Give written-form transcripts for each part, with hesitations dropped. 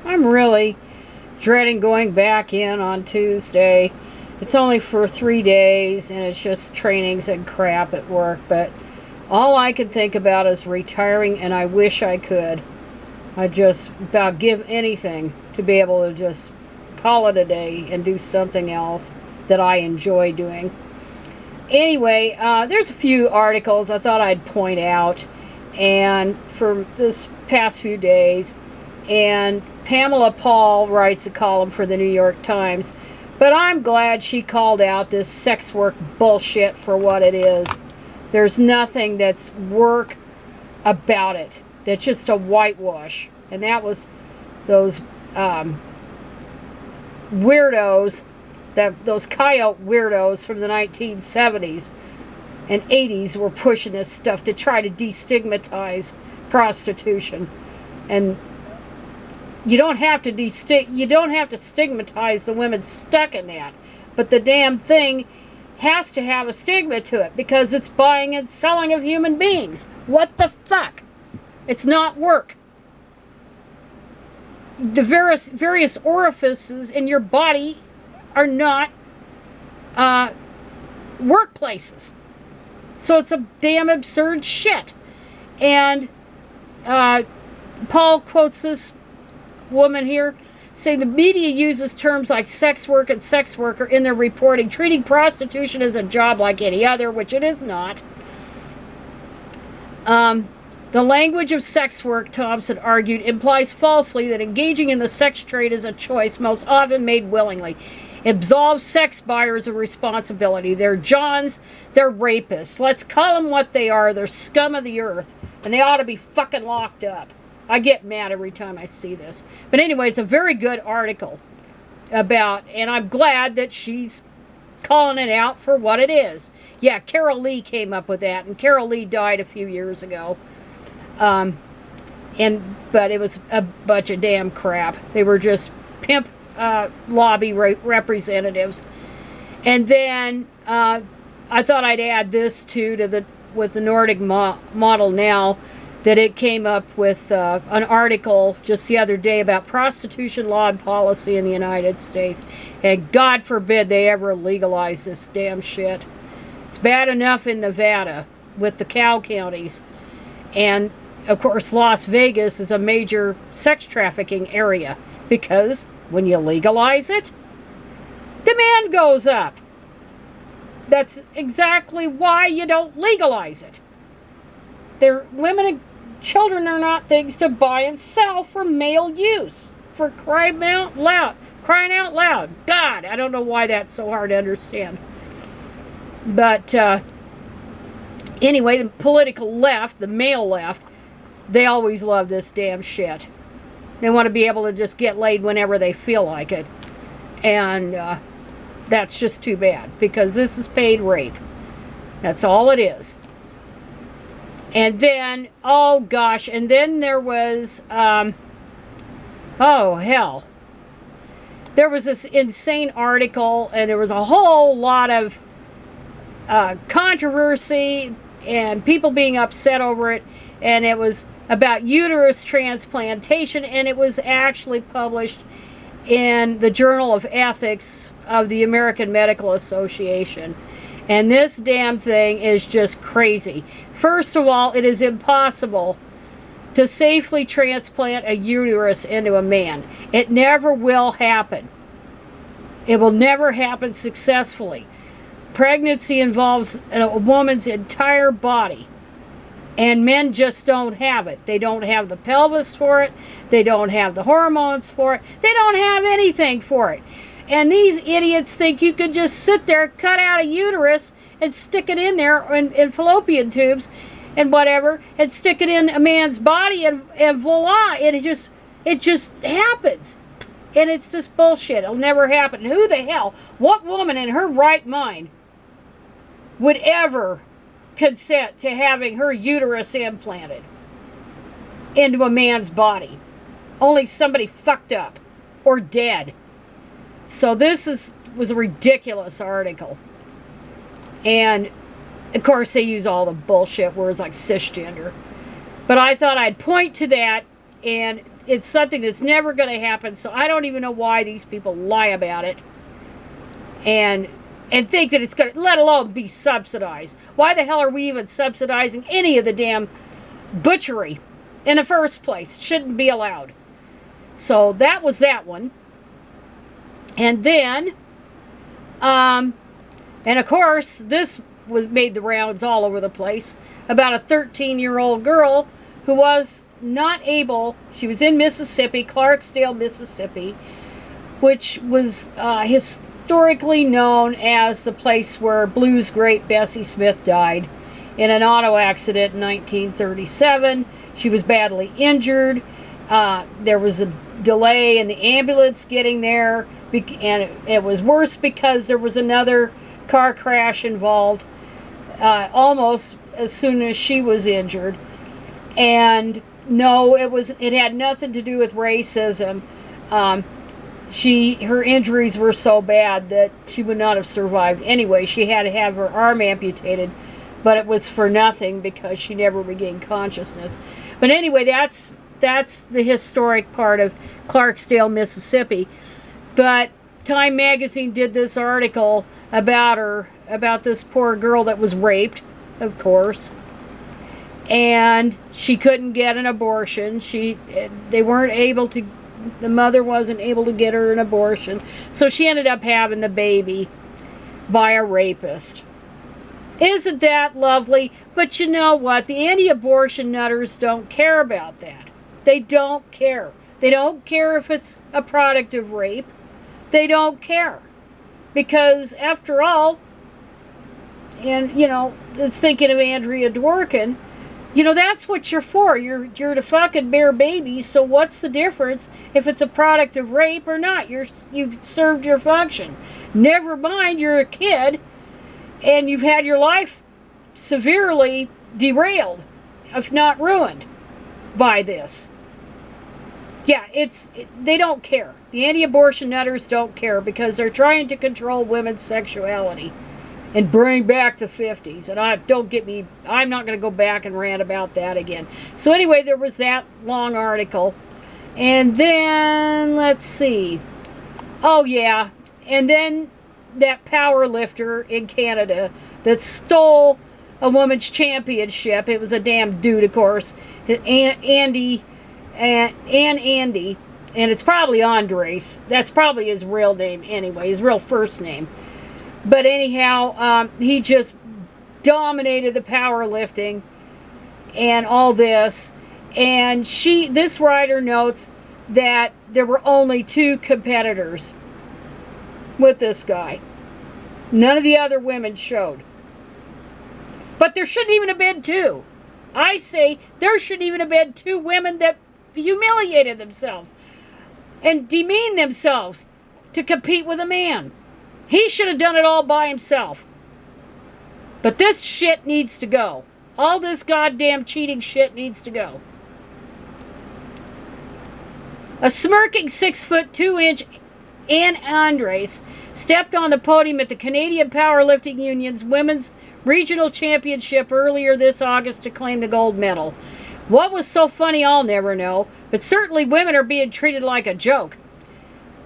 I'm really dreading going back in on Tuesday. It's only for 3 days, and it's just trainings and crap at work, but all I can think about is retiring, and I wish I could. I just about give anything to be able to just call it a day and do something else that I enjoy doing. Anyway, there's a few articles I thought I'd point out, and for this past few days, and Pamela Paul writes a column for the New York Times, but I'm glad she called out this sex work bullshit for what it is. There's nothing that's work about it. That's just a whitewash. And that was those weirdos, those coyote weirdos from the 1970s and 80s were pushing this stuff to try to destigmatize prostitution. And you don't have to stigmatize the women stuck in that, but the damn thing has to have a stigma to it because it's buying and selling of human beings. What the fuck? It's not work. The various orifices in your body are not workplaces. So it's a damn absurd shit. And Paul quotes this woman here saying the media uses terms like sex work and sex worker in their reporting, treating prostitution as a job like any other, which it is not. The language of sex work, Thompson argued, implies falsely that engaging in the sex trade is a choice most often made willingly. It absolves sex buyers of responsibility. They're Johns, they're rapists. Let's call them what they are. They're scum of the earth, and they ought to be fucking locked up. I get mad every time I see this. But anyway, it's a very good article about, and I'm glad that she's calling it out for what it is. Yeah, Carol Lee came up with that, and Carol Lee died a few years ago. But it was a bunch of damn crap. They were just pimp lobby representatives. And then I thought I'd add this too with the Nordic model now, that it came up with an article just the other day about prostitution law and policy in the United States. And God forbid they ever legalize this damn shit. It's bad enough in Nevada with the cow counties. And, of course, Las Vegas is a major sex trafficking area because when you legalize it, demand goes up. That's exactly why you don't legalize it. Children are not things to buy and sell for male use. For crying out loud. God, I don't know why that's so hard to understand. But anyway, the political left, the male left, they always love this damn shit. They want to be able to just get laid whenever they feel like it. And that's just too bad, because this is paid rape. That's all it is. And then, oh gosh, and then there was, oh hell. There was this insane article, and there was a whole lot of controversy and people being upset over it, and it was about uterus transplantation, and it was actually published in the Journal of Ethics of the American Medical Association. And this damn thing is just crazy. First of all, it is impossible to safely transplant a uterus into a man. It never will happen. It will never happen successfully. Pregnancy involves a woman's entire body. And men just don't have it. They don't have the pelvis for it. They don't have the hormones for it. They don't have anything for it. And these idiots think you could just sit there, cut out a uterus, and stick it in there in fallopian tubes and whatever, and stick it in a man's body, and voila, it just happens. And it's just bullshit. It'll never happen. Who the hell, what woman in her right mind would ever consent to having her uterus implanted into a man's body? Only somebody fucked up or dead. So this was a ridiculous article. And of course they use all the bullshit words like cisgender. But I thought I'd point to that, and it's something that's never going to happen. So I don't even know why these people lie about it. And think that it's going to, let alone be subsidized. Why the hell are we even subsidizing any of the damn butchery in the first place? It shouldn't be allowed. So that was that one. And then, and of course, this made the rounds all over the place, about a 13-year-old girl who was not able, she was in Mississippi, Clarksdale, Mississippi, which was historically known as the place where blues great Bessie Smith died in an auto accident in 1937. She was badly injured. There was a delay in the ambulance getting there, and it was worse because there was another car crash involved almost as soon as she was injured. And no, it had nothing to do with racism. Her injuries were so bad that she would not have survived anyway. She had to have her arm amputated, but it was for nothing because she never regained consciousness. But anyway, that's the historic part of Clarksdale, Mississippi. But Time magazine did this article about her, about this poor girl that was raped, of course, and she couldn't get an abortion. They weren't able to, the mother wasn't able to get her an abortion, so she ended up having the baby by a rapist. Isn't that lovely? But you know what? The anti-abortion nutters don't care about that. They don't care. They don't care if it's a product of rape. They don't care. Because after all, and you know, it's thinking of Andrea Dworkin, you know, that's what you're for. You're to fucking bear babies, so what's the difference if it's a product of rape or not? You've served your function. Never mind, you're a kid, and you've had your life severely derailed, if not ruined, by this. Yeah, they don't care. The anti-abortion nutters don't care because they're trying to control women's sexuality and bring back the 50s. And I'm not going to go back and rant about that again. So anyway, there was that long article. And then, let's see. Oh yeah, and then that power lifter in Canada that stole a women's championship. It was a damn dude, of course. Andy, and it's probably Andres. That's probably his real name anyway, his real first name. But anyhow, he just dominated the powerlifting and all this. And this writer notes that there were only 2 competitors with this guy. None of the other women showed. But there shouldn't even have been 2. I say there shouldn't even have been 2 women that humiliated themselves and demeaned themselves to compete with a man. He should have done it all by himself. But this shit needs to go. All this goddamn cheating shit needs to go. A smirking 6'2" Ann Andres stepped on the podium at the Canadian Powerlifting Union's Women's Regional Championship earlier this August to claim the gold medal. What was so funny, I'll never know, but certainly women are being treated like a joke.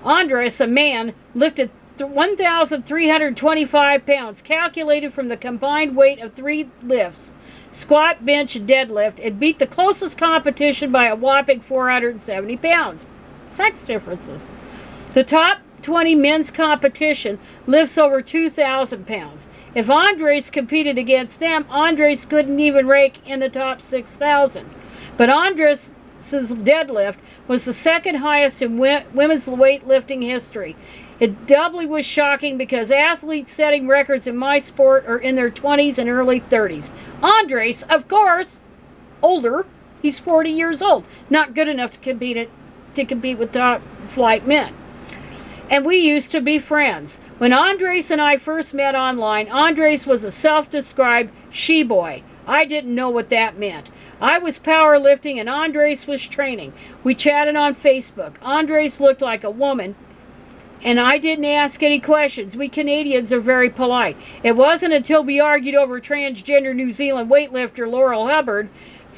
Andres, a man, lifted 1,325 pounds, calculated from the combined weight of 3 lifts, squat, bench, and deadlift, and beat the closest competition by a whopping 470 pounds. Sex differences. The top 20 men's competition lifts over 2,000 pounds. If Andres competed against them, Andres couldn't even rank in the top 6,000. But Andres' deadlift was the second highest in women's weightlifting history. It doubly was shocking because athletes setting records in my sport are in their 20s and early 30s. Andres, of course, older. He's 40 years old. Not good enough to compete with top flight men. And we used to be friends. When Andres and I first met online, Andres was a self-described she-boy. I didn't know what that meant. I was powerlifting and Andres was training. We chatted on Facebook. Andres looked like a woman, and I didn't ask any questions. We Canadians are very polite. It wasn't until we argued over transgender New Zealand weightlifter Laurel Hubbard's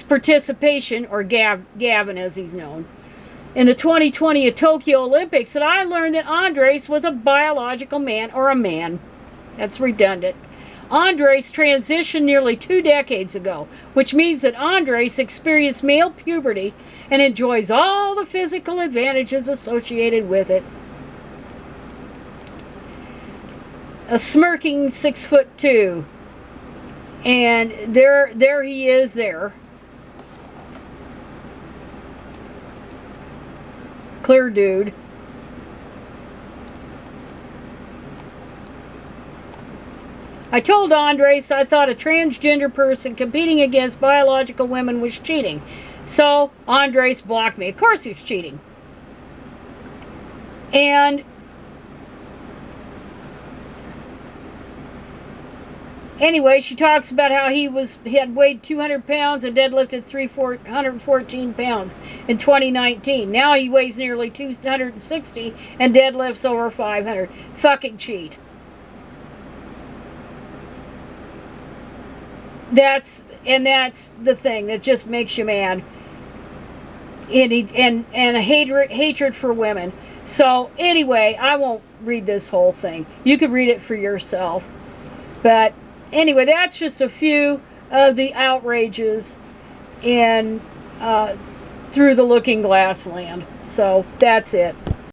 participation, or Gavin as he's known, in the 2020 Tokyo Olympics that I learned that Andres was a biological man, or a man. That's redundant. Andres transitioned nearly 2 decades ago, which means that Andres experienced male puberty and enjoys all the physical advantages associated with it. A smirking 6'2", and there he is there. Clear dude. I told Andres I thought a transgender person competing against biological women was cheating. So Andres blocked me. Of course he's cheating. And anyway, she talks about how he had weighed 200 pounds and deadlifted 314 pounds in 2019. Now he weighs nearly 260 and deadlifts over 500. Fucking cheat. That's the thing that just makes you mad. And a hatred for women. So anyway, I won't read this whole thing. You could read it for yourself. But anyway, that's just a few of the outrages in Through the Looking Glass land. So that's it.